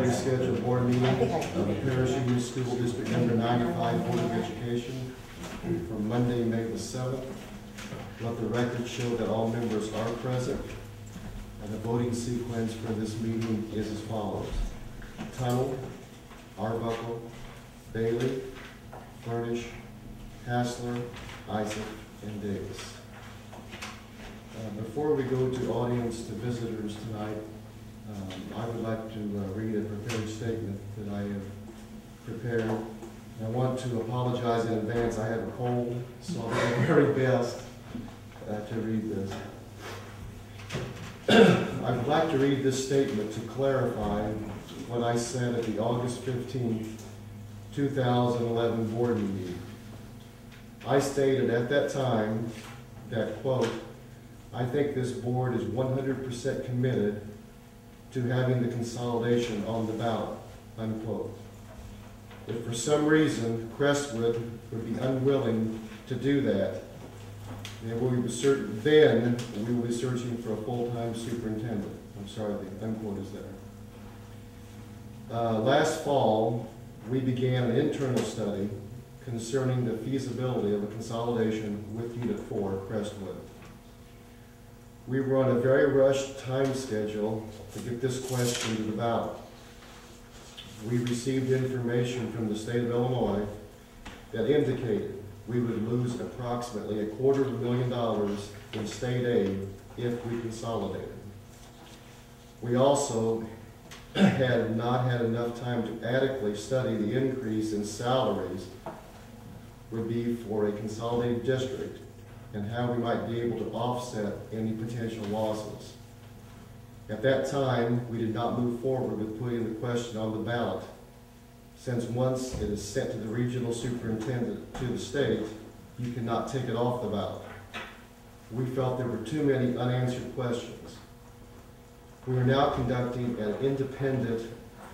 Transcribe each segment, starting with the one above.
regularly scheduled board meeting of the Parish Union School District Number 95 Board of Education for Monday, May the 7th. Let the record show that all members are present, and the voting sequence for this meeting is as follows: Tunnel, Arbuckle, Bailey, Furnish, Hassler, Isaac, and Davis. Before we go to audience to visitors tonight, I would like to read a prepared statement that I have prepared. I want to apologize in advance. I have a cold, so I'll do my very best to read this. I would like to read this statement to clarify what I said at the August 15th, 2011 board meeting. I stated at that time that, quote, I think this board is 100% committed to having the consolidation on the ballot, unquote. If for some reason Crestwood would be unwilling to do that, then we will be searching for a full-time superintendent. I'm sorry, the unquote is there. Last fall, we began an internal study concerning the feasibility of a consolidation with Unit 4, Crestwood. We were on a very rushed time schedule to get this question to the ballot. We received information from the state of Illinois that indicated we would lose approximately $250,000 in state aid if we consolidated. We also had not had enough time to adequately study the increase in salaries would be for a consolidated district and how we might be able to offset any potential losses. At that time, we did not move forward with putting the question on the ballot, since once it is sent to the regional superintendent to the state, you cannot take it off the ballot. We felt there were too many unanswered questions. We are now conducting an independent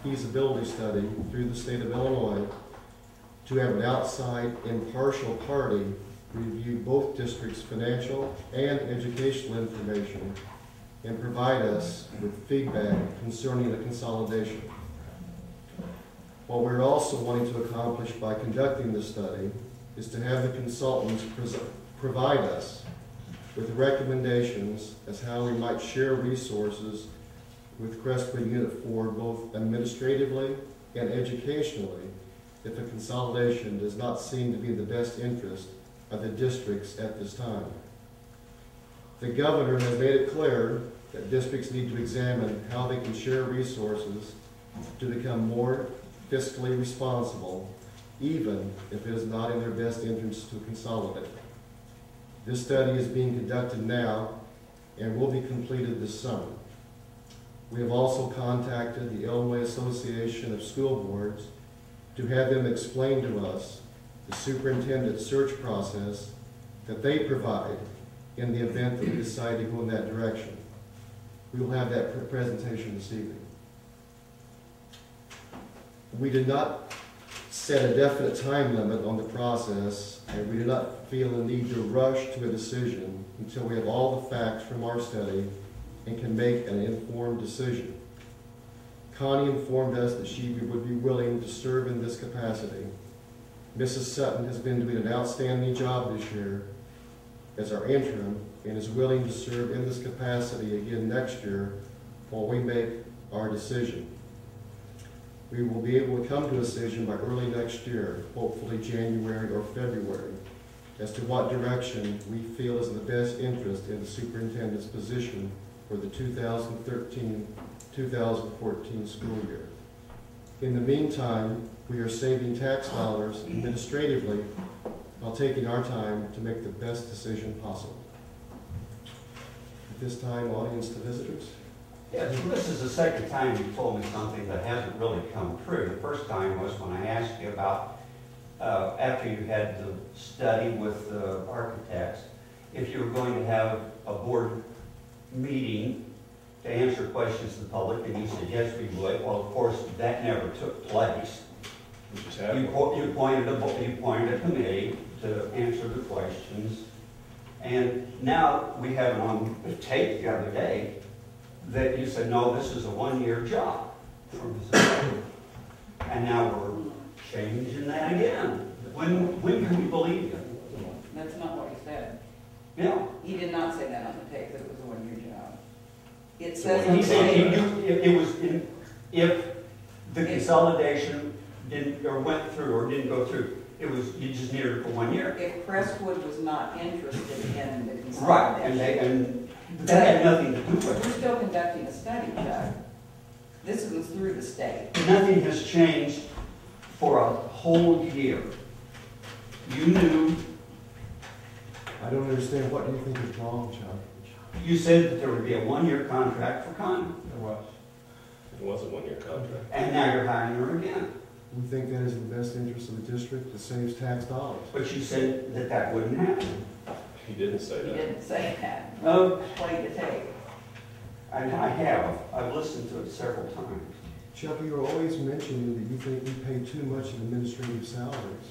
feasibility study through the state of Illinois to have an outside impartial party review both districts' financial and educational information and provide us with feedback concerning the consolidation. What we're also wanting to accomplish by conducting this study is to have the consultants provide us with recommendations as how we might share resources with Crestwood Unit 4, both administratively and educationally, if a consolidation does not seem to be in the best interest of the districts at this time. The governor has made it clear that districts need to examine how they can share resources to become more fiscally responsible, even if it is not in their best interest to consolidate. This study is being conducted now and will be completed this summer. We have also contacted the Illinois Association of School Boards to have them explain to us the superintendent search process that they provide in the event that we decide to go in that direction. We will have that presentation this evening. We did not set a definite time limit on the process, and we do not feel the need to rush to a decision until we have all the facts from our study and can make an informed decision. Connie informed us that she would be willing to serve in this capacity. Mrs. Sutton has been doing an outstanding job this year as our interim and is willing to serve in this capacity again next year while we make our decision. We will be able to come to a decision by early next year, hopefully January or February, as to what direction we feel is in the best interest in the superintendent's position for the 2013-2014 school year. In the meantime, we are saving tax dollars administratively while taking our time to make the best decision possible. At this time, audience to visitors. Yes, well, this is the second time you told me something that hasn't really come true. The first time was when I asked you about, after you had the study with the architects, if you were going to have a board meeting to answer questions to the public, and you said, yes, we would. Well, of course, that never took place. You appointed a committee to answer the questions, and now we have it on tape the other day that you said, no, this is a one-year job. from his salary. And now we're changing that again. When can we believe you? That's not what he said. Yeah. He did not say that on the tape, that it was a one-year job. It So says on he the said tape. it was if the consolidation didn't, or went through, or didn't go through, it was, you just needed it for 1 year. If Crestwood was not interested in the consolidation. Right, and that had nothing to do with We're it. still conducting a study, Chuck. This was through the state. Nothing has changed for a whole year. You knew, I don't understand, what do you think is wrong, Chuck? you said that there would be a 1-year contract for Connie, It was a 1-year contract. and now you're hiring her again. We think that is in the best interest of the district, it saves tax dollars. But you said that that wouldn't happen. He didn't say He that. didn't say that. Oh, Play the tape. I have. I've listened to it several times. Chuck, you're always mentioning that you think we pay too much in administrative salaries.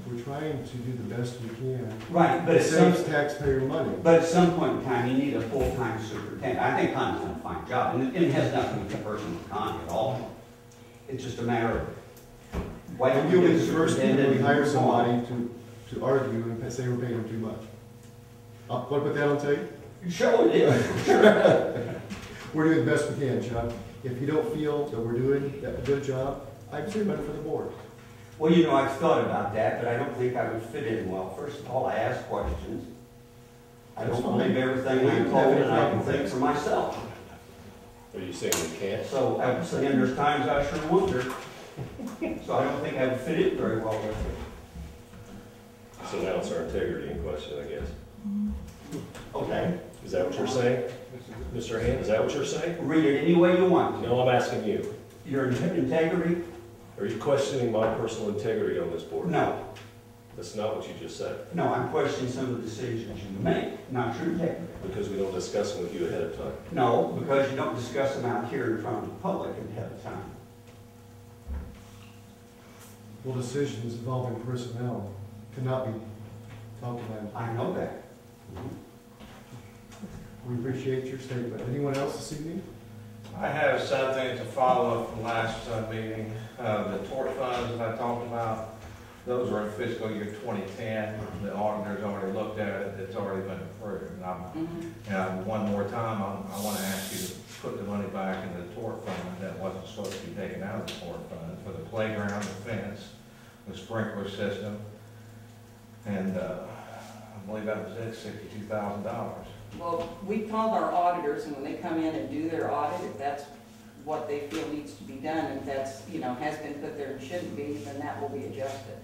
We're trying to do the best we can. Right, but It at some, saves taxpayer money. but at some point in time, you need a full-time superintendent. I think Connie's done a fine job, and it has nothing to do personal with Connie at all. It's just a matter of why don't You'll you be get a the first people superintendent we hire and move on? somebody to argue and say we're paying them too much. Want to put that on tape? Sure it is, sure. We're doing the best we can, Chuck. If you don't feel that we're doing a good job, I'd say run for the board. Well, you know, I've thought about that, but I don't think I would fit in well. First of all, I ask questions. I don't That's fine. believe everything We I'm don't told, have any and I can problem think with for myself. Are you saying we can't? So I'm saying there's times I sure wonder. So I don't think I would fit in very well with it. So now it's our integrity in question, I guess. Okay, Is that what you're saying? Mr. Hand, is that what you're saying? read it any way you want. No, I'm asking you. Your integrity? Are you questioning my personal integrity on this board? No. That's not what you just said, No, I'm questioning some of the decisions you make, not your integrity. because we don't discuss them with you ahead of time. No, because you don't discuss them out here in front of the public ahead of time. Well, decisions involving personnel cannot be talked about. I know that. We appreciate your statement. Anyone else this evening? I have something to follow up from last meeting. The tort funds that I talked about, those are in fiscal year 2010. The auditor's already looked at it, it's already been approved. And one more time, I want to ask you to put the money back in the tort fund that wasn't supposed to be taken out of the tort fund for the playground, the fence, the sprinkler system, and I believe that was it, $62,000. Well, we called our auditors, and when they come in and do their audit, if that's what they feel needs to be done, and if that's, has been put there and shouldn't be, then that will be adjusted.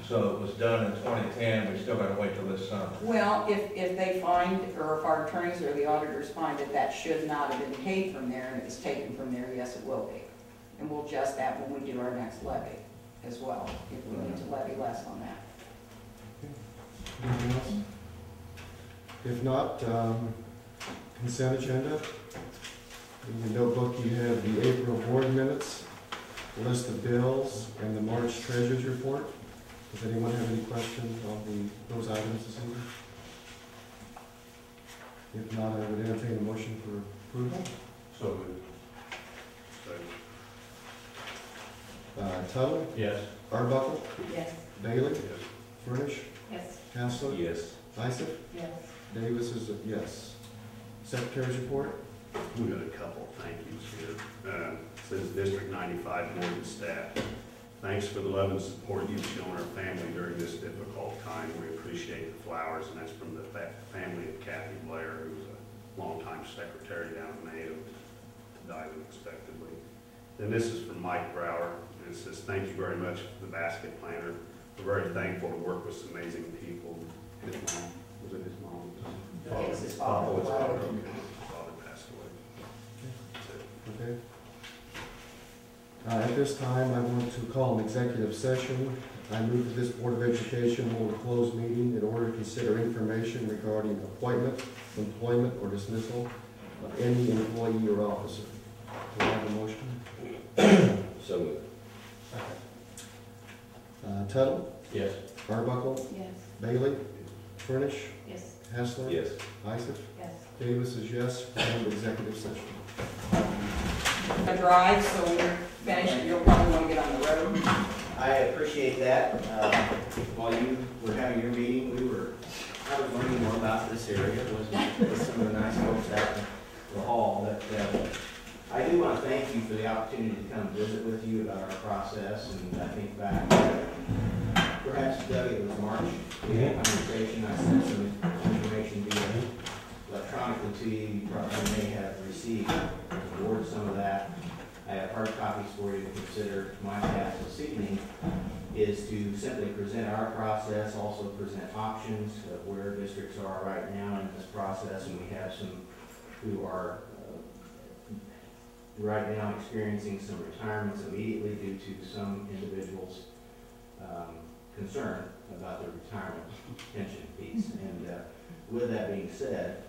So it was done in 2010, we still got to wait till this summer. Well, if they find, or if our attorneys or the auditors find that that should not have been paid from there, and it was taken from there, yes, it will be. And we'll adjust that when we do our next levy as well, if we need to levy less on that. Anyone else? If not, consent agenda. In your notebook, you have the April board minutes, the list of bills, and the March treasurer's report. Does anyone have any questions on those items this evening? If not, I would entertain a motion for approval. So moved. Tuttle, Yes. Arbuckle, Yes. Bailey, Furnish, Yes. Hassler, Yes. Isaac, Yes. Davis is a yes. Secretary's report. We've got a couple of thank yous here. Says Dist95 board and staff. Thanks for the love and support you've shown our family during this difficult time. We appreciate the flowers, and that's from the family of Kathy Blair, who's a longtime secretary down in Mayo, died unexpectedly. Then this is from Mike Brower, and it says, thank you very much for the basket planner. We're very thankful to work with some amazing people. His mom, was it his mom? It was his father. Oh, his father, okay. His father passed away. That's it. Okay. At this time, I want to call an executive session. I move that this Board of Education hold a closed meeting in order to consider information regarding appointment, employment, or dismissal of any employee or officer. Do I have a motion? So moved. Tuttle, Yes. Arbuckle, Yes. Bailey, Furnish, Yes. Hassler. Yes. Isaac. Yes. Davis is yes. For executive session. gonna drive, so when you're finished, you'll probably wanna get on the road. I appreciate that. While you were having your meeting, I was learning more about this area with some of the nice folks out in the hall. But I do want to thank you for the opportunity to come visit with you about our process. And I think back, perhaps Doug, it was March, we had a conversation. I sent some information via electronically to you. You probably may have received or some of that. I have hard copies for you to consider. My task this evening is to simply present our process, also present options of where districts are right now in this process, and we have some who are right now experiencing some retirements immediately due to some individuals' concern about their retirement pension piece. And with that being said,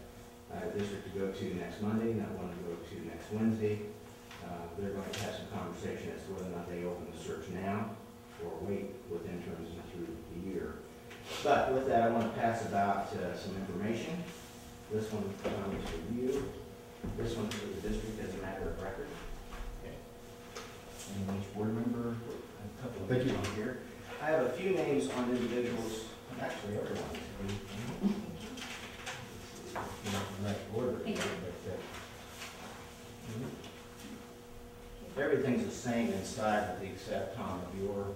I have a district to go to next Monday, and I want to go to next Wednesday. They're going to have some conversation as to whether or not they open the search now or wait with interns through the year. But with that, I want to pass about some information. This one is for you. This one for the district as a matter of record. Okay. And each board member, a couple of Thank names on here. I have a few names on individuals, actually everyone. Not the right order. Everything's the same inside with the except, Tom, of your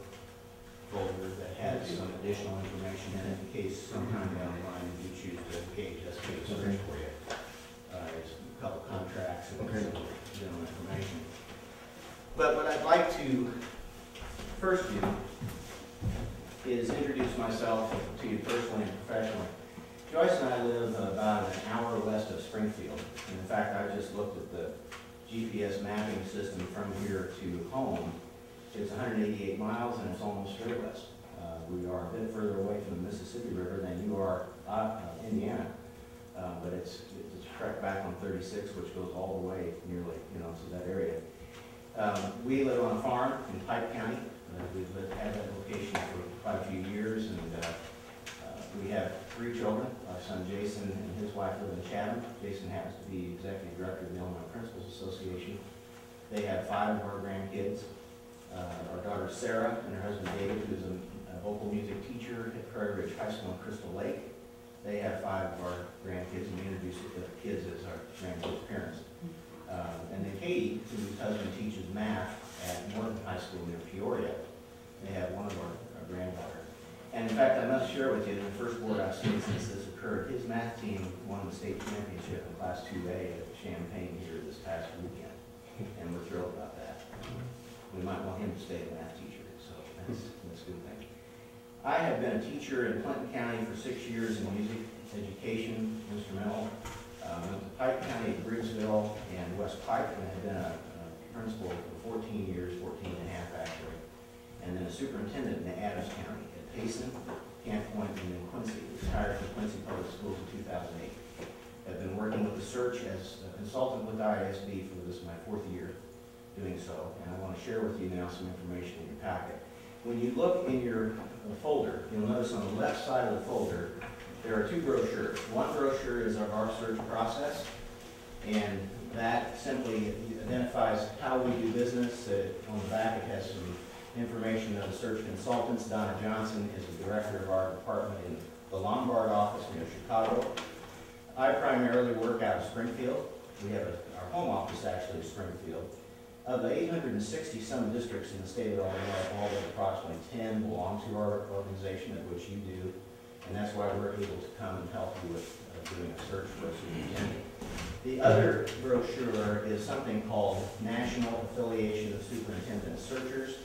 folder that has some additional information in it in case sometime down the line you choose to engage us to search for you. There's a couple contracts and some general information. But what I'd like to first do is introduce myself to you personally and professionally. Joyce and I live about an hour west of Springfield. And in fact, I just looked at the GPS mapping system from here to home. It's 188 miles and it's almost straight west. We are a bit further away from the Mississippi River than you are Indiana, but it's a trek back on 36, which goes all the way nearly, to that area. We live on a farm in Pike County. We've had that location for quite a few years, and we have 3 children. Our son Jason and his wife live in Chatham. Jason happens to be executive director of the Illinois Principals Association. They have 5 of our grandkids. Our daughter Sarah and her husband David, who's a vocal music teacher at Prairie Ridge High School in Crystal Lake. They have 5 of our grandkids, and we introduce the kids as our grandkids' parents. And then Katie, whose husband teaches math at Morton High School near Peoria. They have 1 of our granddaughters. And in fact, I must share with you, the first board I've seen since this occurred, his math team won the state championship in Class 2A at Champaign here this past weekend. And we're thrilled about that. We might want him to stay a math teacher, so that's a good thing. I have been a teacher in Clinton County for 6 years in music education, instrumental. Went to Pike County, Briggsville, and West Pike, and I've been a principal for 14 years, 14 and a half actually. And then a superintendent in Adams County at Payson, Camp Point, and then Quincy. Retired from Quincy Public Schools in 2008. I've been working with the search as a consultant with ISB for this my 4th year doing so, and I want to share with you now some information in your packet. When you look in your folder, you'll notice on the left side of the folder, there are 2 brochures. One brochure is of our search process, and that simply identifies how we do business. On the back, it has some information of the search consultants. Donna Johnson is the director of our department in the Lombard office near Chicago. I primarily work out of Springfield. We have our home office actually in Springfield. Of the 860 some districts in the state of Illinois, all but approximately 10 belong to our organization, of which you do. And that's why we're able to come and help you with doing a search for a superintendent. The other brochure is something called National Affiliation of Superintendent Searchers.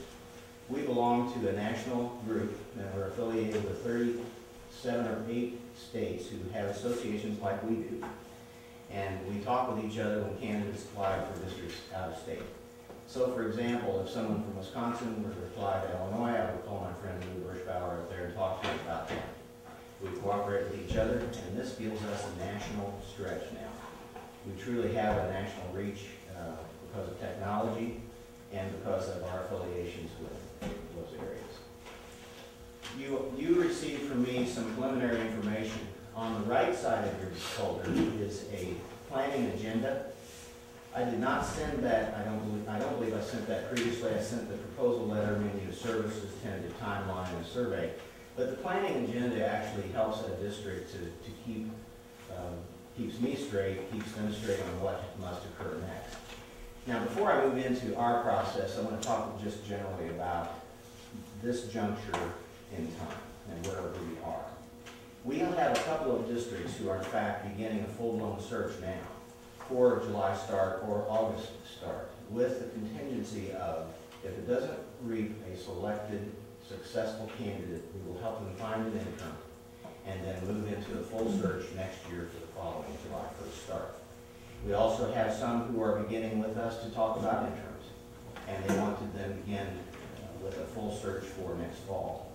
We belong to a national group that are affiliated with 37 or 8 states who have associations like we do. And we talk with each other when candidates apply for districts out of state. So for example, if someone from Wisconsin were to apply to Illinois, I would call my friend Lou Birschbauer up there and talk to him about that. We cooperate with each other, and this gives us a national stretch now. We truly have a national reach because of technology and because of our affiliations with those areas. You received from me some preliminary information. On the right side of your folder is a planning agenda. I did not send that, I don't sent that previously. I sent the proposal letter, menu of services, tentative timeline, and a survey. But the planning agenda actually helps a district to keep, keeps me straight, keeps them straight on what must occur next. Now, before I move into our process, I want to talk just generally about this juncture in time and where we are. We have a couple of districts who are in fact beginning a full-blown search now for a July start or August start, with the contingency of, if it doesn't reap a selected successful candidate, we will help them find an intern and then move into a full search next year for the following July 1st start. We also have some who are beginning with us to talk about interns, and they want to then begin with a full search for next fall.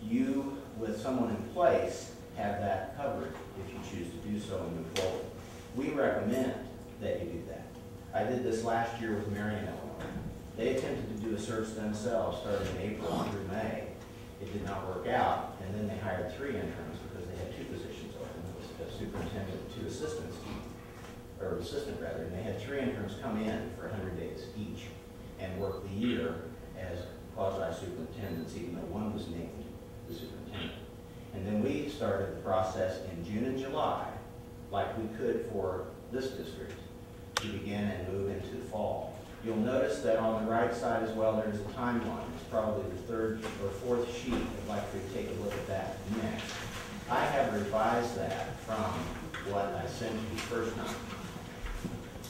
You, with someone in place, have that covered if you choose to do so and move forward. We recommend that you do that. I did this last year with Marion, Illinois. They attempted to do a search themselves starting in April through May. It did not work out, and then they hired 3 interns because they had 2 positions open. It was a superintendent and 2 assistants, or assistant rather, and they had 3 interns come in for 100 days each and work the year as quasi-superintendents, even though one was named the superintendent. And then we started the process in June and July, like we could for this district, to begin and move into the fall. You'll notice that on the right side as well, there's a timeline. It's probably the 3rd or 4th sheet. I'd like for you to take a look at that next. I have revised that from what I sent you the first time.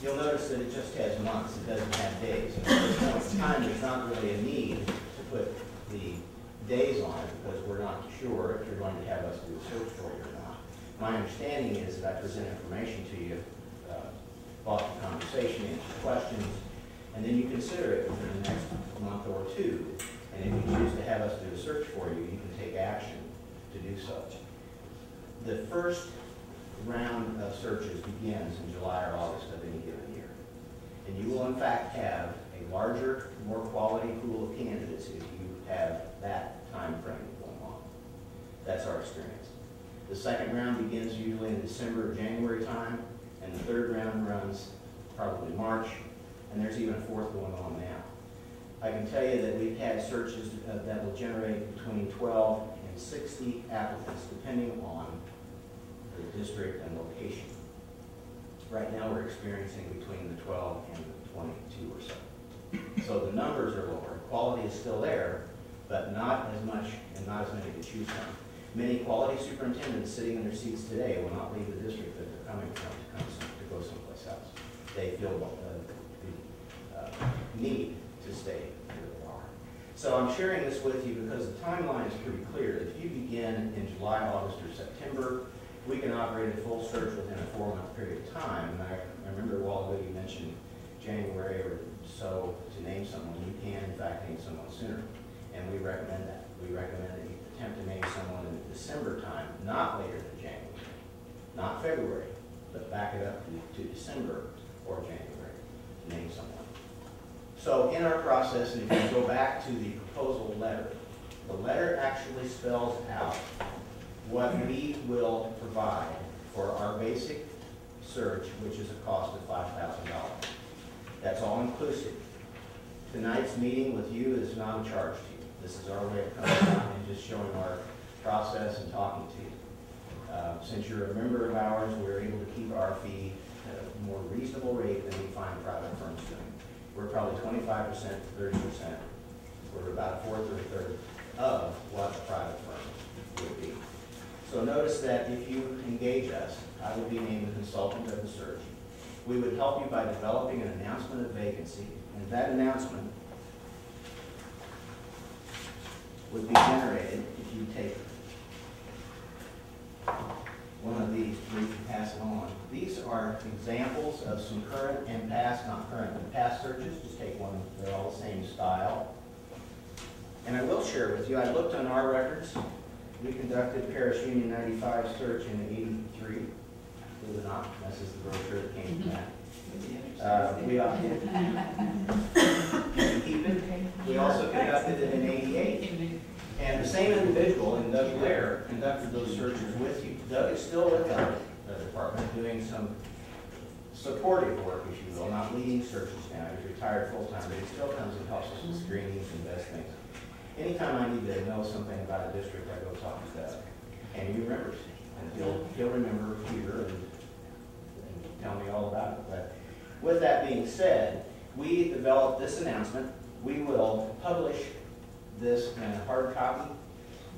You'll notice that it just has months. It doesn't have days. And at this point in time, there's not really a need to put the days on it because we're not sure if you're going to have us do a search for you or not. My understanding is that I present information to you, foster conversation, answer questions, and then you consider it within the next month or 2. And if you choose to have us do a search for you, you can take action to do so. The first round of searches begins in July or August of any given year. And you will in fact have a larger, more quality pool of candidates if you have that time frame going on. That's our experience. The second round begins usually in December or January time, and the 3rd round runs probably March, and there's even a 4th going on now. I can tell you that we've had searches that will generate between 12 and 60 applicants depending on the district and location. Right now we're experiencing between the 12 and the 22 or so. So the numbers are lower. Quality is still there, but not as much and not as many to choose from. Many quality superintendents sitting in their seats today will not leave the district that they're coming from to go someplace else. They feel the need to stay where they are. So I'm sharing this with you because the timeline is pretty clear. If you begin in July, August, or September, we can operate a full search within a 4-month period of time. And I remember a while ago you mentioned January or so to name someone. You can, in fact, name someone sooner. And we recommend that. We recommend that you attempt to name someone in the December time, not later than January, not February, but back it up to December or January to name someone. So in our process, and if you go back to the proposal letter, the letter actually spells out what we will provide for our basic search, which is a cost of $5,000. That's all inclusive. Tonight's meeting with you is not a charge to you. This is our way of coming out and just showing our process and talking to you. Since you're a member of ours, we're able to keep our fee at a more reasonable rate than we find private firms doing. We're probably 25% to 30%. We're about a 4th or a 3rd of what a private firm would be. So notice that if you engage us, I would be named the consultant of the search. We would help you by developing an announcement of vacancy, and that announcement would be generated if you take one of these, we can pass it on. These are examples of some current and past, not current, but past searches. Just take one, they're all the same style. And I will share with you, I looked on our records. We conducted Paris Union 95 search in '83. Believe it or not, this is the brochure that came from that. We also conducted it in '88. And the same individual, and Doug Blair, conducted those searches with you. Doug is still with our department doing some supportive work, if you will, not leading searches now. He's retired full-time, but he still comes and helps us with screenings and does things. Anytime I need to know something about a district, I go talk to Doug, and he remembers, and he'll remember Peter and tell me all about it. But with that being said, we developed this announcement. We will publish this in a hard copy.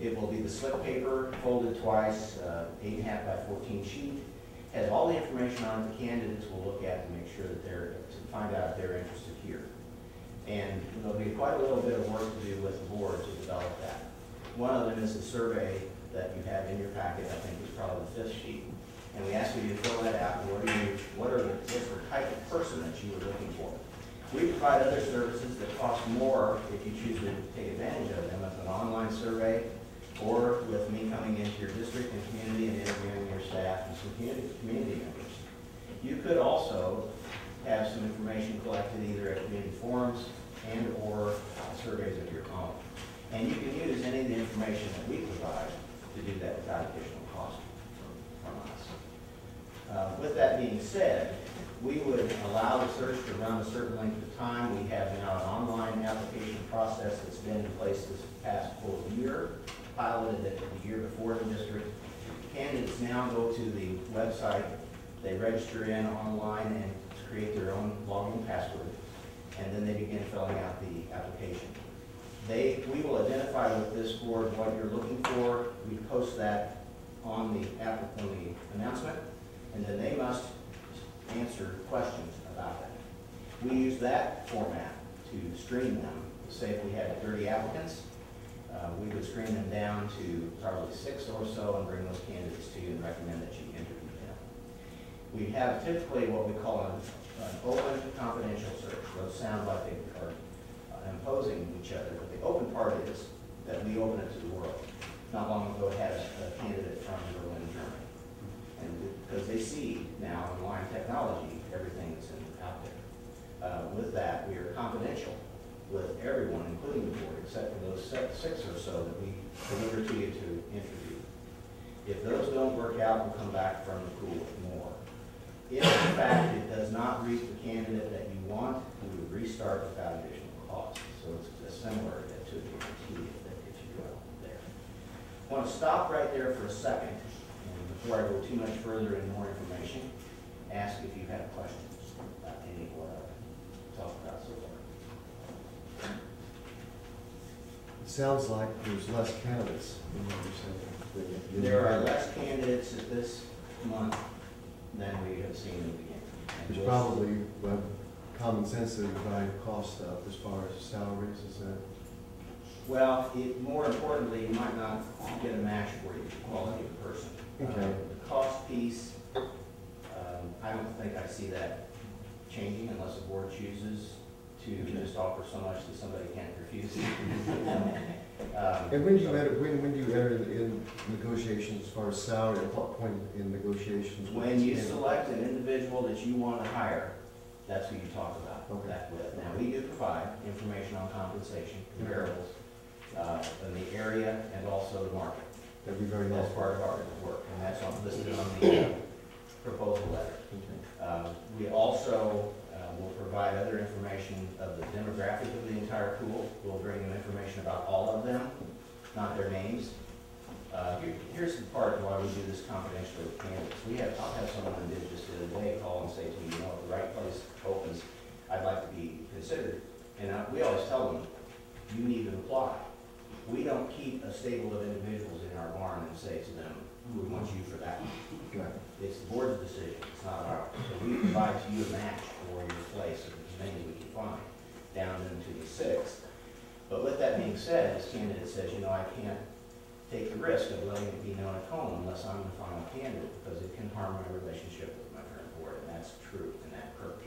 It will be the slip paper, folded twice, 8.5 by 14 sheet. Has all the information on it the candidates will look at to make sure that to find out if they're interested here. And there'll be quite a little bit of work to do with the board to develop that. One of them is the survey that you have in your packet. I think is probably the 5th sheet. And we ask you to fill that out. What's the type of person that you were looking for? We provide other services that cost more if you choose to take advantage of them, as an online survey, or with me coming into your district and community and interviewing your staff and some community members. You could also have some information collected either at community forums and or surveys of your own. And you can use any of the information that we provide to do that without additional cost from us. With that being said, we would allow the search to run a certain length of time. We have now an online application process that's been in place this past full year, piloted it the year before the district. Candidates now go to the website, they register in online and create their own login password, and then they begin filling out the application. We will identify with this board what you're looking for. We post that on the announcement, and then they must answer questions about that. We use that format to screen them. Say if we had 30 applicants, we would screen them down to probably 6 or so and bring those candidates to you and recommend that you interview them. We have typically what we call an open confidential search. Those sound like they are imposing each other, but the open part is that we open it to the world. Not long ago, had a candidate from Berlin, Germany. And because they see now in line technology, everything that's out there. With that, we are confidential with everyone, including the board, except for those 6 or so that we deliver to you to interview. If those don't work out, we'll come back from the pool with more. If in fact it does not reach the candidate that you want, we would restart without additional cost. So it's similar to a guarantee, if you will, there. I want to stop right there for a second, and before I go too much further into more information, ask if you have questions about any of what I've talked about so far. It sounds like there's less candidates than what you're saying. There are less candidates at this month than we have seen in the beginning. There's probably common sense that divide cost up as far as salaries, is that? Well, more importantly, you might not get a match for you, the quality of the person. Okay. The cost piece, I don't think I see that changing unless the board chooses to just offer so much that somebody can't refuse. And when do you enter in negotiations as far as salary? At what point in negotiations? When you select an individual that you want to hire, that's who you talk about that with. Now, we do provide information on compensation, variables, in the area and also the market. That'd be very That's helpful. part of our work, and that's listed on the proposal letter. We also will provide other information of the demographic of the entire pool. We'll bring them information about all of them, not their names. Here's the part why we do this confidentially with candidates. I'll have someone that did just the other day call and say to me, you know, if the right place opens, I'd like to be considered. And we always tell them, you need to apply. We don't keep a stable of individuals in our barn and say to them, we want you for that. Right. It's the board's decision, it's not ours. So we provide to you a match for your place of as many we can find, down into the 6th. But with that being said, this candidate says, you know, I can't take the risk of letting it be known at home unless I'm the final candidate, because it can harm my relationship with my current board, and that's true, and that hurts.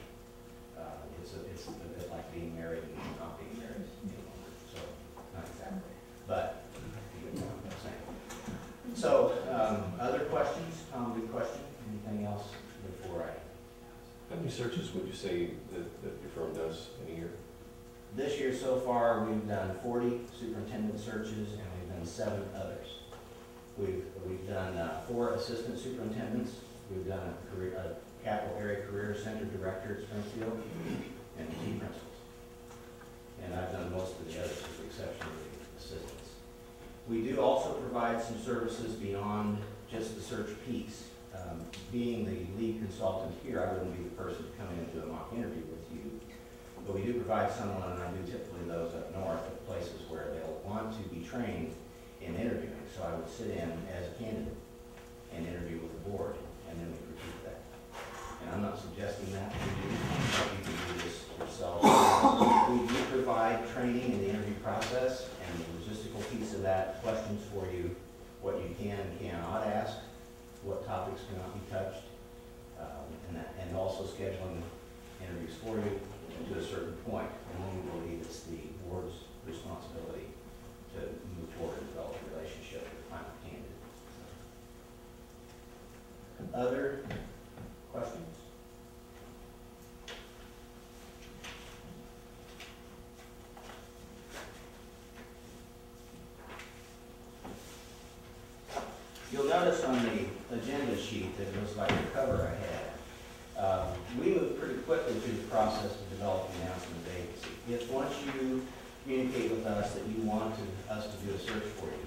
It's a bit like being married and not being married anymore, so not exactly. But, you know what I'm saying. So, other questions? Tom, good question. Anything else before I? How many searches would you say that your firm does in a year? This year so far, we've done 40 superintendent searches and we've done 7 others. We've done 4 assistant superintendents. We've done a Capital Area Career Center Director at Springfield, and 2 principals. And I've done most of the others with the exception of the assistants. We do also provide some services beyond just the search piece. Being the lead consultant here, I wouldn't be the person to come in and do a mock interview with you. But we do provide someone, and I do typically those up north at places where they'll want to be trained in interviewing. So I would sit in as a candidate and interview with the board, and then we critique that. And I'm not suggesting that you do, but you can do this yourself. We do provide training in the interview process, and the logistical piece of that, questions for you, what you can and cannot ask, what topics cannot be touched, and also scheduling interviews for you to a certain point. And then we believe it's the board's responsibility to move forward and develop a relationship with the final candidate. Other questions? You'll notice on the agenda sheet that it looks like the cover I had. We moved pretty quickly through the process of developing the announcement of vacancy. If once you communicate with us that you want us to do a search for you,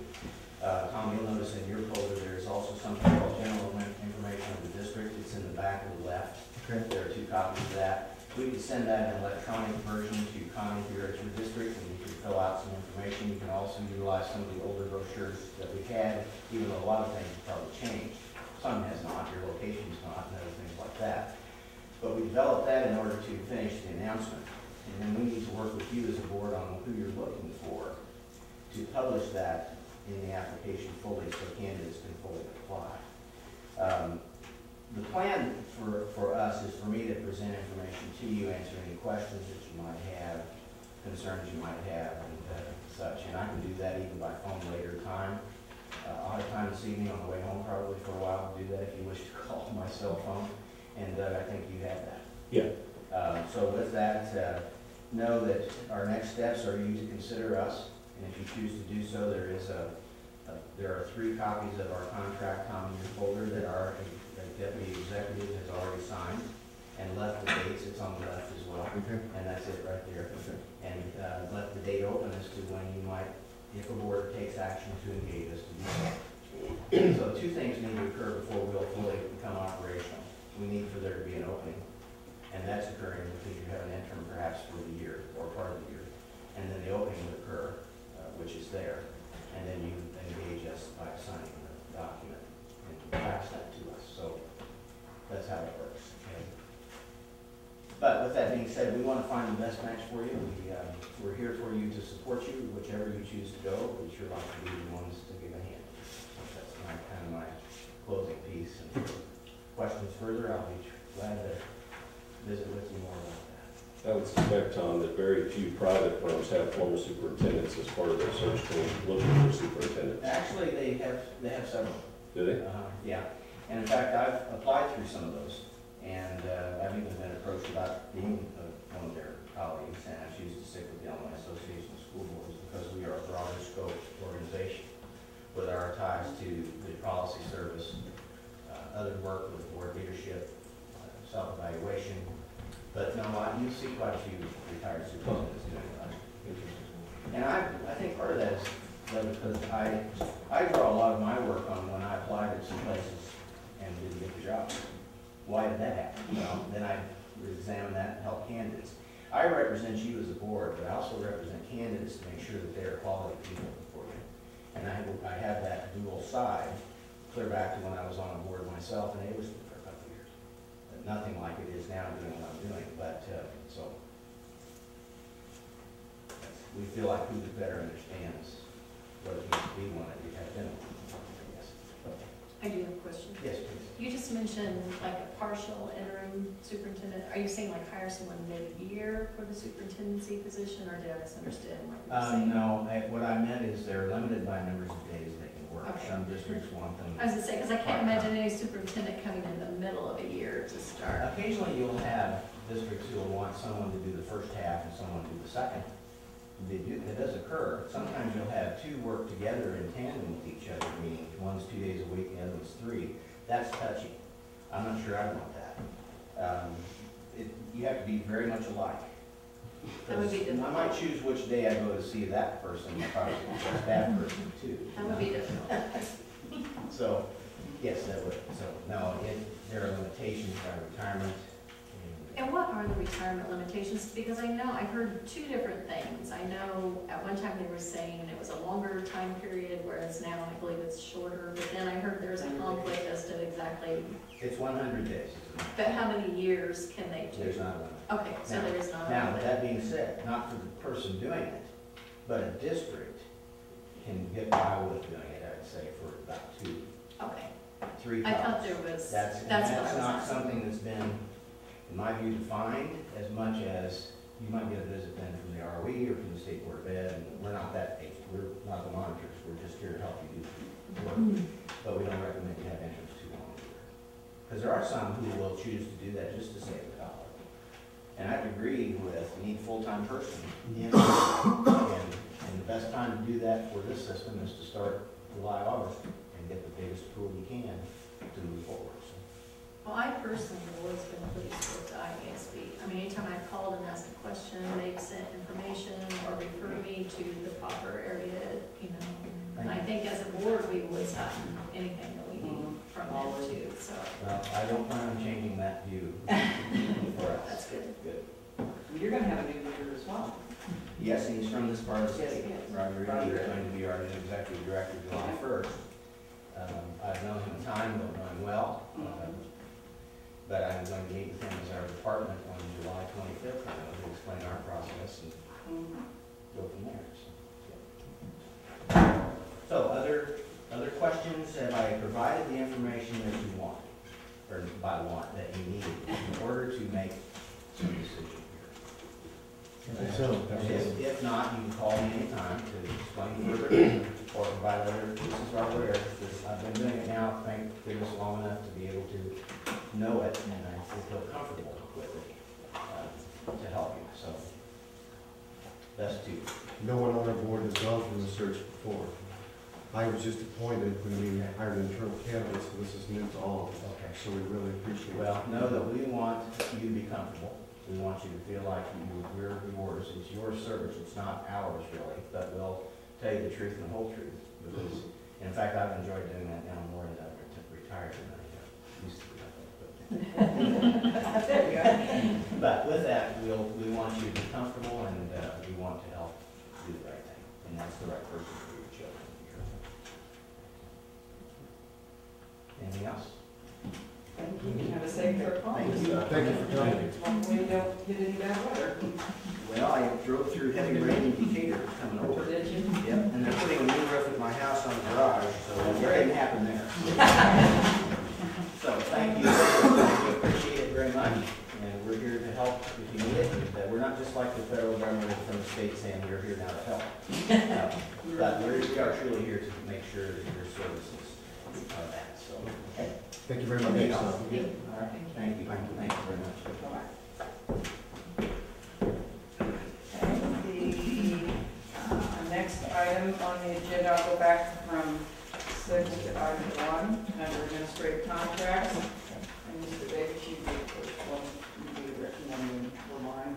Tom, you'll notice in your folder there's also something called general information of the district. It's in the back of the left. Okay. There are 2 copies of that. We can send that in electronic version to Connie here at your district, and you can fill out some information. You can also utilize some of the older brochures that we had, even though a lot of things have probably changed. Some has not, your location's not, and other things like that. But we developed that in order to finish the announcement. And then we need to work with you as a board on who you're looking for to publish that in the application fully so candidates can fully apply. The plan for us is for me to present information to you, answer any questions that you might have, concerns you might have, and such. And I can do that even by phone later time. I'll have time this evening on the way home probably for a while to do that if you wish to call my cell phone. And Doug, I think you have that. Yeah. So with that, know that our next steps are you to consider us. And if you choose to do so, there are 3 copies of our contract on your folder that our deputy executive has already signed and left the dates. It's on the left as well. Okay. And that's it right there. Okay. And left the date open as to when you might, if a board takes action to engage us to do so. So 2 things need to occur before we'll fully become operational. We need for there to be an opening, and that's occurring because you have an interim perhaps for the year or part of the year. And then the opening would occur, which is there, and then you engage us by signing the document and fax that to us. So that's how it works. Okay? But with that being said, we want to find the best match for you. We're here for you to support you, whichever you choose to go. We'd sure like to be the ones to give a hand. That's kind of my closing piece. And questions further, I'll be glad to visit with you more about that. I would suspect, Tom, that very few private firms have former superintendents as part of their search team looking for superintendents. Actually, they have several. Do they? Yeah. And in fact, I've applied through some of those. And I've even been approached about being one of their colleagues, and I choose to stick with the Illinois Association of School Boards because we are a broader scope organization with our ties to the policy service, other work with board leadership, self-evaluation. But no, you see quite a few retired superintendents doing that. And I think part of that is because I draw a lot of my work on when I applied at some places and didn't get the job. Why did that happen? Then I would examine that and help candidates. I represent you as a board, but I also represent candidates to make sure that they're quality people for you. And I have that dual side, clear back to when I was on a board myself in Ableton for a couple of years. But nothing like it is now doing what I'm doing, but so we feel like who better understands what it means to be one that you have been one, I guess. I do have a question. Yes, please. You just mentioned like a partial interim superintendent. Are you saying like hire someone mid-year for the superintendency position, or did I misunderstand what you were saying? No, what I meant is they're limited by numbers of days they can work. Okay. Some districts want them. I was gonna say, because I can't imagine any superintendent coming in the middle of a year to start. Occasionally you'll have districts who will want someone to do the first half and someone to do the second. That does occur. Sometimes you'll have 2 work together in tandem with each other, meaning one's 2 days a week, the other one's 3. That's touchy. I'm not sure I want that. You have to be very much alike. That would be difficult. I might choose which day I go to see that person, if I was that person too. That would be difficult. So, yes, that would, so, no, there are limitations by retirement. And what are the retirement limitations? Because I know, I've heard two different things. I know at one time they were saying it was a longer time period, whereas now I believe it's shorter. But then I heard there's a conflict as to exactly, It's 100 days. but how many years can they do? There's not one. Okay, so Now- there's not. Now, that being said, not for the person doing it, but a district can get by with doing it, I'd say, for about 2, Okay, 3 I thought times. there was, That's what I was not asking. something that's been, in my view, defined as much as you might get a visit then from the ROE or from the State Board of Ed, and we're not that agent, we're not the monitors, we're just here to help you do work. But we don't recommend you have entrance too long either. Because there are some who will choose to do that just to save the dollar. And I'd agree with, you need a full-time person in, and the best time to do that for this system is to start July, August, and get the biggest pool you can to move forward. So, well, I personally have always been pleased with the IASB. I mean, anytime I've called and asked a question, they've sent information or referred me to the proper area, you know. And I think as a board, we've always gotten anything that we need from them too, so well, I don't plan on changing that view for us. that's good. Good. You're gonna have a new leader as well. Yes, he's from this part of the Yes, state. he is. Roger Reed is going to be our new executive director July 1st. I've known him a time, don't know him well, but I'm going to meet with him as our department on July 25th, and to explain our process and go from there. So, other questions? Have I provided the information that you want, or that you need in order to make some decision here? So, And if not, you can call me anytime to explain further or provide other pieces of hardware. Because I've been doing it now, thank goodness, long enough to be able to know it, and I feel comfortable with it to help you. So, best to. no one on our board has gone through the search before. I was just appointed when we hired internal candidates, so this is new to all of us. Okay. So we really appreciate it. Well, know that we want you to be comfortable. We want you to feel like we're yours. It's your service. It's not ours, really. But we'll tell you the truth and the whole truth. Because, in fact, I've enjoyed doing that now more that I've retired than I used to do that. There you go. But with that, we want you to be comfortable, and we want to help do the right thing. And that's the right person for your children. Anything else? Thank you. Have a safe trip home. Thank you. Thank you for coming. Hopefully you don't get any bad weather. Well, I drove through heavy rain in Decatur coming over. Did you? Yep, and they're putting a new roof at my house on the garage, so everything happened there. So, thank you. We appreciate it very much, and we're here to help if you need it. And, we're not just like the federal government from the state saying we're here now to help. But we are truly here to make sure that your services are that, so. Okay. Thank you very much. Anything else? All right, thank you very much. The next item on the agenda, I'll go back from 6 to item 1, under administrative contracts. And Mr. Davis, you be the first one, you be recommending for mine.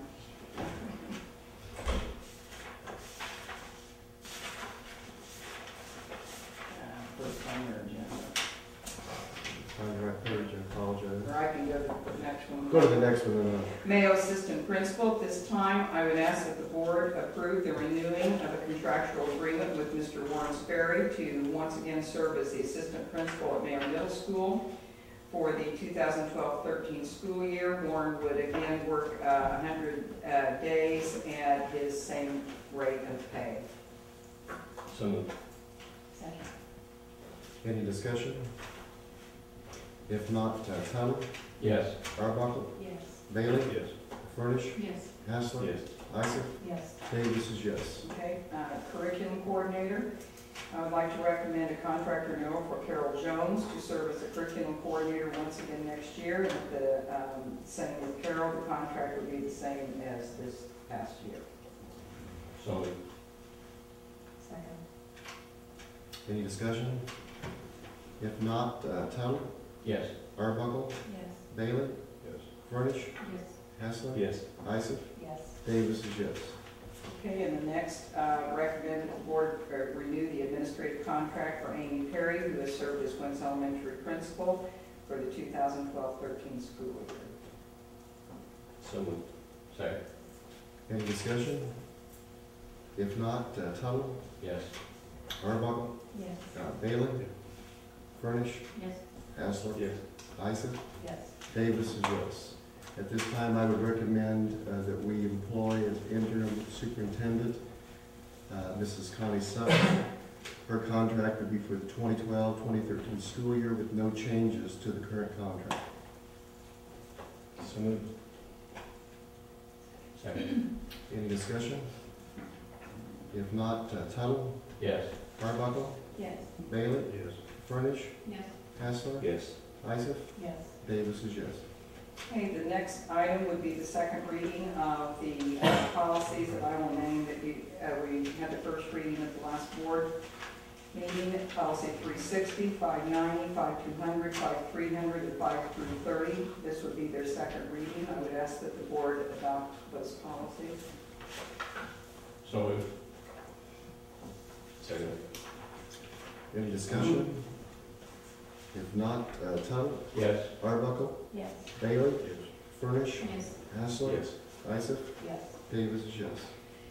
First on your agenda. On the right page, I apologize. Or I can go to the next one. Go to the next one. Mayo Assistant Principal, at this time, I would ask that the board approve the renewing of a contractual agreement with Mr. Warren Sperry to once again serve as the Assistant Principal at Mayo Middle School for the 2012-13 school year. Warren would again work 100 days at his same rate of pay. So moved. Second. Any discussion? If not, Tyler? Yes. Arbuckle? Yes. Bailey? Yes. Furnish? Yes. Hassler? Yes. Isaac? Yes. Davis is yes. Okay, curriculum coordinator. I would like to recommend a contract renewal for Carol Jones to serve as a curriculum coordinator once again next year. And the same with Carol, the contract would be the same as this past year. So moved. Second. Any discussion? If not, Tyler? Yes. Arbuckle? Yes. Bailey? Yes. Furnish, Yes. Haslett, Yes. Isaac, Yes. Davis is yes. Okay, and the next, recommend the board renew the administrative contract for Amy Perry, who has served as Wentz Elementary Principal for the 2012-13 school year. So moved. Second. Any discussion? If not, Tuttle, Yes. Arbuckle, Yes. Bailey, Furnish, Yes. Haslett, Yes. Isaac, Yes. Davis is yes. At this time, I would recommend that we employ as interim superintendent, Mrs. Connie Sutton. Her contract would be for the 2012-2013 school year with no changes to the current contract. So moved. Second. Any discussion? If not, Tuttle, Yes. Arbuckle, Yes. Bailey, Yes. Furnish, Yes. Haslett, Yes. Isaac, Yes. Davis is yes. Okay, the next item would be the second reading of the policies that I will name that we had the first reading at the last board meeting. Policy 360, 590, 5200, 5300, and 5330. This would be their second reading. I would ask that the board adopt those policies. So moved. Second. Any discussion? If not, Tuttle, Yes. Arbuckle, Yes. Bailey, Furnish, Yes. Haslett, Yes. Yes. Isaac, Davis is yes.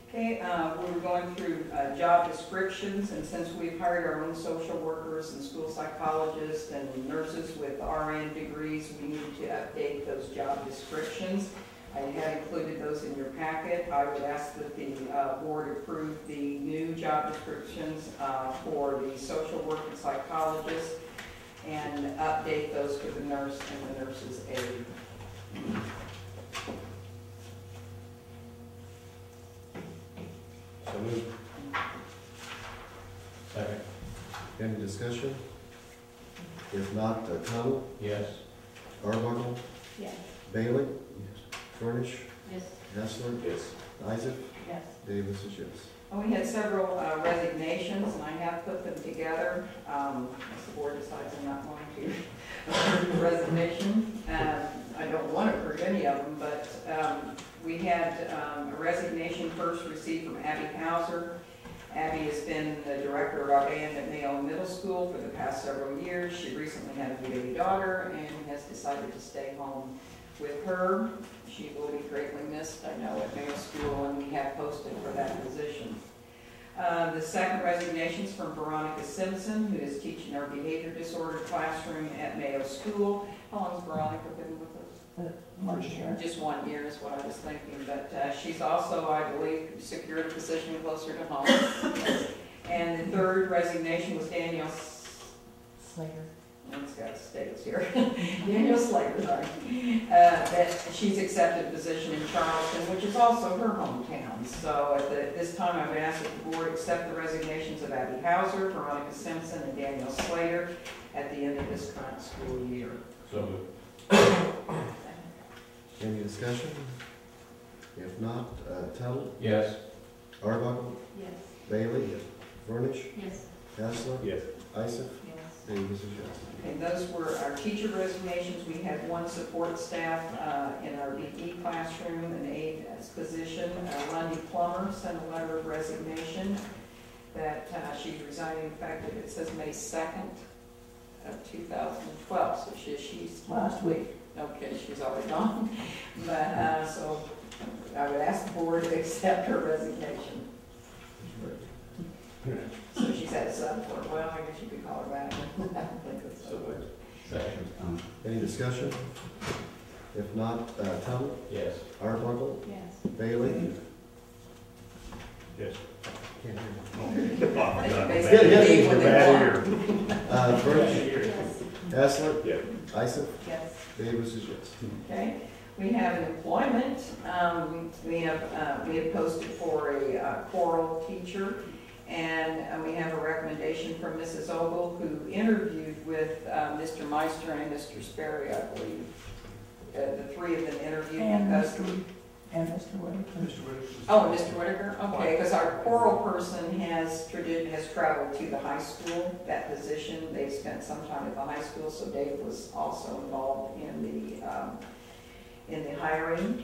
Okay, we were going through job descriptions, and since we've hired our own social workers and school psychologists and nurses with RN degrees, we needed to update those job descriptions. I had included those in your packet. I would ask that the board approve the new job descriptions for the social work and psychologist and update those for the nurse and the nurse's aide. So moved. Second. Any discussion? If not, Tuttle, Yes. Arbuckle, Yes. Bailey, Furnish, Yes. Haslett, Yes. Isaac, Yes. Davis is yes. We had several resignations, and I have put them together. If the board decides I'm not going to approve the resignation, I don't want to approve any of them, but we had a resignation first received from Abby Hauser. Abby has been the director of our band at Mayo Middle School for the past several years. She recently had a baby daughter and has decided to stay home with her. She will be greatly missed, I know, at Mayo School, and we have posted for that position. The second resignation is from Veronica Simpson, who is teaching our behavior disorder classroom at Mayo School. How long has Veronica been with us? 1 year. Just 1 year is what I was thinking, but she's also, I believe, secured a position closer to home. And the third resignation was Danielle Slater. It's got status here. Danielle Slater, sorry. That she's accepted a position in Charleston, which is also her hometown. So at this time, I would ask that the board accept the resignations of Abby Hauser, Veronica Simpson, and Danielle Slater at the end of this current school year. So moved. Any discussion? If not, Tuttle, Yes. Arbuckle, Yes. Bailey, Furnish, Yes. Haslett, Yes. Isaac, Yes. Davis is yes. And those were our teacher resignations. We had one support staff in our BE classroom, an aide position. Lundy Plummer sent a letter of resignation that she's resigning effective, it says May 2nd of 2012. So she's Last week. okay, she's already gone. But, so I would ask the board to accept her resignation. So she's had a son for a while, I guess you could call her back. I don't think it's So moved. Second. Any discussion? If not, Tuttle, Yes. Arbuckle, Yes. Bailey. Yes. Can't hear Oh, They God. basically Yeah, leave when they bad want. me. Furnish, Yes. Haslett, Yeah. Isaac, Yes. Davis is yes. Okay, we have an employment, we have posted for a choral teacher, and we have a recommendation from Mrs. Ogle, who interviewed with Mr. Meister and Mr. Sperry, I believe. The three of them interviewed And because. Mr. Whitaker. Oh, and Mr. Whitaker, okay, because our choral person has traveled to the high school, that position. They've spent some time at the high school, so Dave was also involved in in the hiring.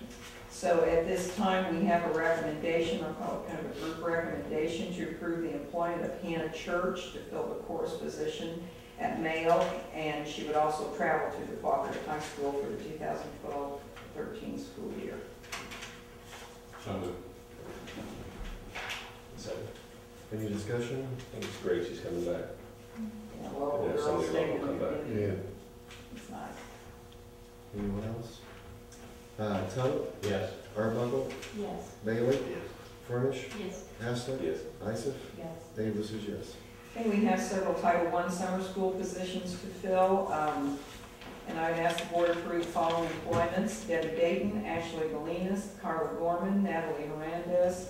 So at this time, we have a recommendation, I'll call it kind of a group recommendation, to approve the employment of Hannah Church to fill the chorus position at Mayo, and she would also travel to the Cooperative High School for the 2012-13 school year. So moved. Second. Any discussion? I think it's great she's coming back. Yeah, local Yeah, girls somebody stay in local the come back. community. It's nice. Anyone else? Tuttle, Yes. Arbuckle, Yes. Bailey, Yes. Furnish, Yes. Haslett, Yes. Isaac, Yes. Davis is yes. Okay, we have several Title I summer school positions to fill, and I'd ask the board to approve the following employments: Debbie Dayton, Ashley Galinas, Carla Gorman, Natalie Hernandez,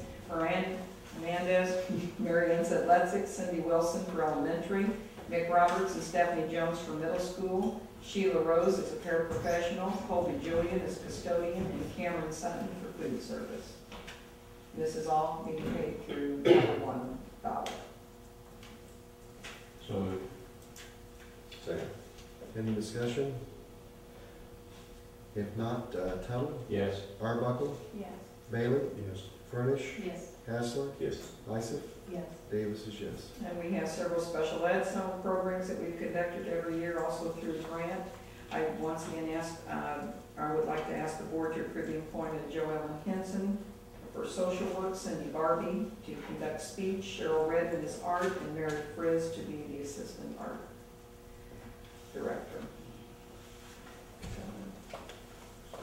Mary Ann Letzik, Cindy Wilson for elementary, Mick Roberts and Stephanie Jones for middle school, Sheila Rose as a paraprofessional, Colby Julian as custodian, and Cameron Sutton for food service. This is all being paid through $1. So moved. Second. Any discussion? If not, Tuttle, Yes. Arbuckle, Yes. Bailey, Yes. Furnish, Yes. Haslett, Yes. Isaac, Yes. Davis is yes. And we have several special ed summer programs that we've conducted every year, also through the grant. I once again I would like to ask the board to approve the appointment of Joellen Henson for social work, Cindy Barbie to conduct speech, Cheryl Redmond as art, and Mary Frizz to be the assistant art director.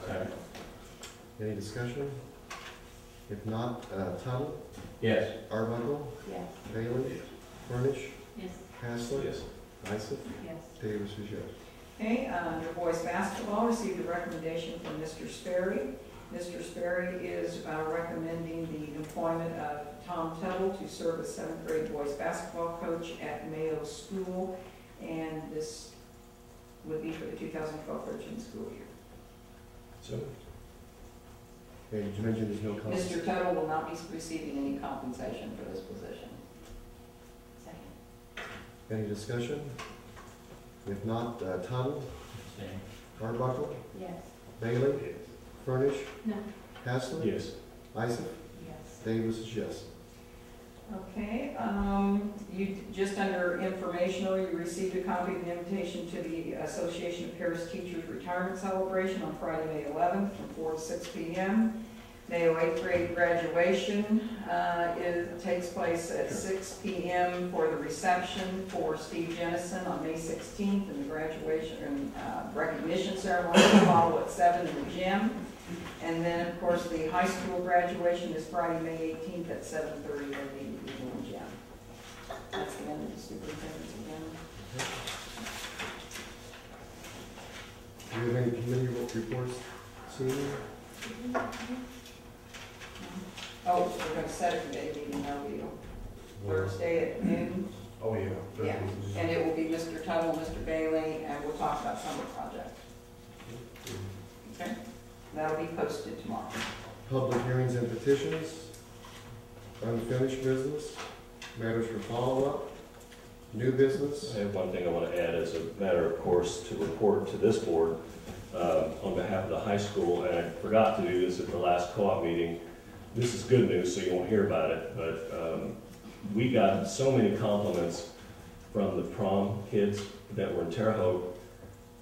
Second. Any discussion? If not, Tuttle, Yes. Arbuckle, Yes. Bailey, Furnish, Yes. Haslett, Yes. Isaac, Yes. Davis is yes. Okay, under boys basketball, received a recommendation from Mr. Sperry. Mr. Sperry is recommending the employment of Tom Tuttle to serve as 7th grade boys basketball coach at Mayo School, and this would be for the 2012-13 school year. So moved. Okay, did you mention there's no comments? Mr. Tuttle will not be receiving any compensation for this position. Second. Any discussion? If not, Tuttle, Abstain. Arbuckle, Yes. Bailey, Furnish, No. Haslett, Yes. Isaac, Yes. Davis is yes. Okay, you, just under informational, you received a copy of the invitation to the Association of Paris Teachers Retirement Celebration on Friday, May 11th from 4 to 6 p.m. Mayo 8th grade graduation takes place at 6 p.m. for the reception for Steve Jennison on May 16th, and the graduation and recognition ceremony will follow at 7 in the gym. And then, of course, the high school graduation is Friday, May 18th at 7:30 in the evening gym. That's the end of the superintendent's agenda. Do you have any committee reports, Celia? Oh, we're going to set a committee meeting, that'll be Thursday at noon. Oh, yeah. Yeah, and it will be Mr. Tuttle, Mr. Bailey, and we'll talk about summer project. Okay? That'll be posted tomorrow. Public hearings and petitions, unfinished business, matters for follow-up, new business. I have one thing I want to add as a matter of course to report to this board on behalf of the high school, and I forgot to do this at the last co-op meeting. This is good news, so you won't hear about it, but we got so many compliments from the prom kids that were in Terre Haute,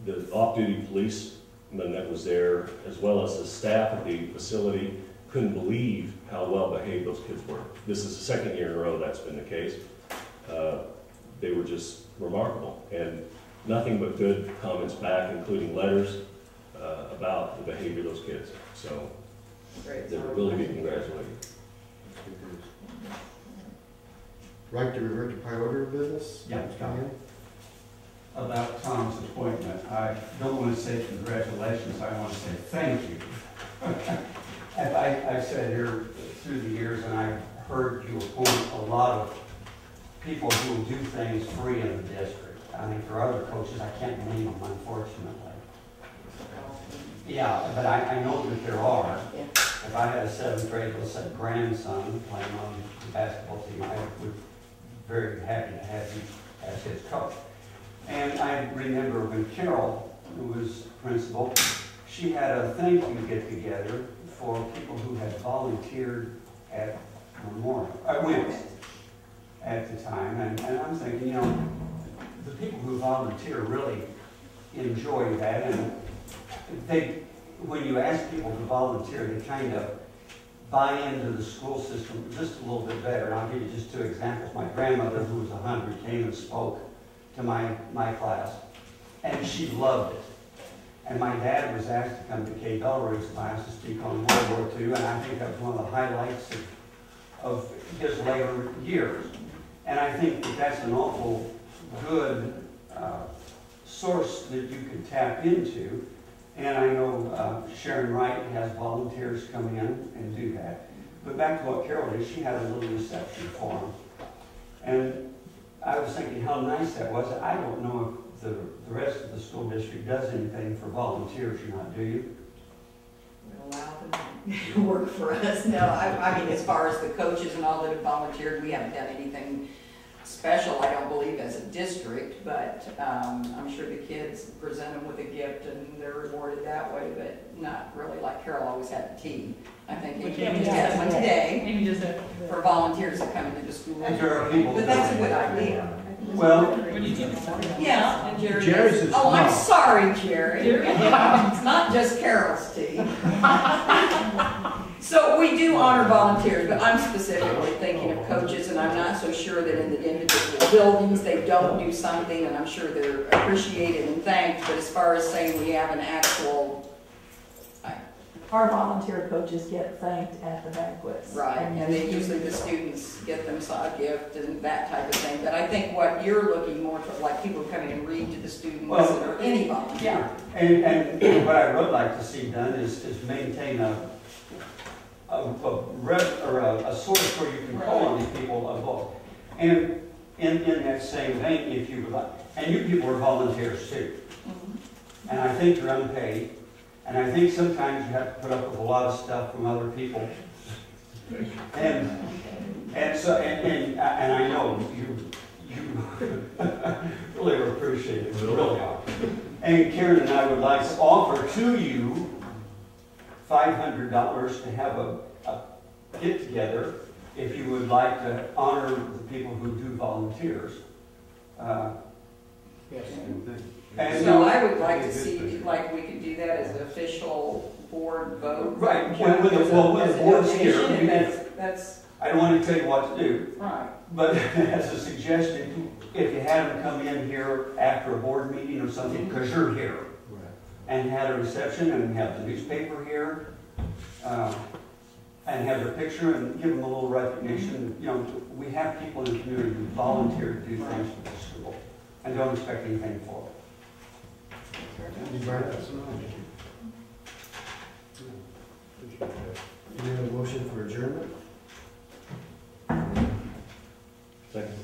the off-duty policeman that was there, as well as the staff at the facility, couldn't believe how well behaved those kids were. This is the second year in a row that's been the case. They were just remarkable, and nothing but good comments back, including letters about the behavior of those kids. So Great. they were really being congratulated. Right to revert to priority of business? Yeah. Mr. Hand? About Tom's appointment, I don't want to say congratulations, I want to say thank you. As I've said here through the years, and I've heard you appoint a lot of people who will do things free in the district. I mean, for other coaches, I can't name them, unfortunately. Yeah, but I know that there are. Yeah. If I had a 7th grade, let's say, grandson playing on the basketball team, I would be very happy to have you as his coach. And I remember when Carol, who was principal, she had a thank you get-together for people who had volunteered at WIMS at the time. And I'm thinking, you know, the people who volunteer really enjoy that. And when you ask people to volunteer, they kind of buy into the school system just a little bit better. And I'll give you just two examples. My grandmother, who was 100, came and spoke to my class, and she loved it. And my dad was asked to come to Kay Bellery's class to speak on World War II, and I think that was one of the highlights of his later years. And I think that that's an awful good source that you could tap into. And I know Sharon Wright has volunteers come in and do that. But back to what Carol did, she had a little reception for them. And I was thinking how nice that was. I don't know if the rest of the school district does anything for volunteers or not, do you? We allow them to work for us. No, I mean, as far as the coaches and all that have volunteered, we haven't done anything special, I don't believe, as a district, but I'm sure the kids present them with a gift and they're rewarded that way, but not really like Carol always had the tea. I think you just had one today for volunteers that come into the school. And there are people. But that's a good idea. Well, Yeah, and Jerry's is oh, I'm small. sorry, Jerry. It's not just Carol's tea. So we do honor volunteers, but I'm specifically thinking of coaches, and I'm not so sure that in the individual buildings they don't do something, and I'm sure they're appreciated and thanked, but as far as saying we have an actual, Our volunteer coaches get thanked at the banquets. right, and then usually the students get them a gift and that type of thing, but I think what you're looking more for, like people coming and read to the students Well, or any volunteer. yeah, and what I would like to see done is maintain a source where you can call on these people involved. And in that same vein, if you would like, and you people are volunteers too, and I think you're unpaid, and I think sometimes you have to put up with a lot of stuff from other people, and so I know you really appreciate it, you really are. And Karen and I would like to offer to you $500 to have a get-together if you would like to honor the people who do volunteers. Yes. And So I would like to see, like, we could do that as an official board vote. Right, when the board's here, And that's, I don't want to tell you what to do, right. but as a suggestion, if you had them come in here after a board meeting or something, because you're here, and had a reception and have the newspaper here, and have their picture and give them a little recognition. You know, we have people in the community who volunteer to do things for the school and don't expect anything for it. You brought up some You have a motion for adjournment? Second.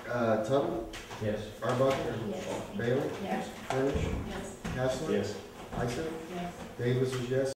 Tuttle, Yes. Arbuckle, Yes. Bailey, Yes. Furnish, Yes. Hassler, Yes. Isom, Yes. Davis is yes.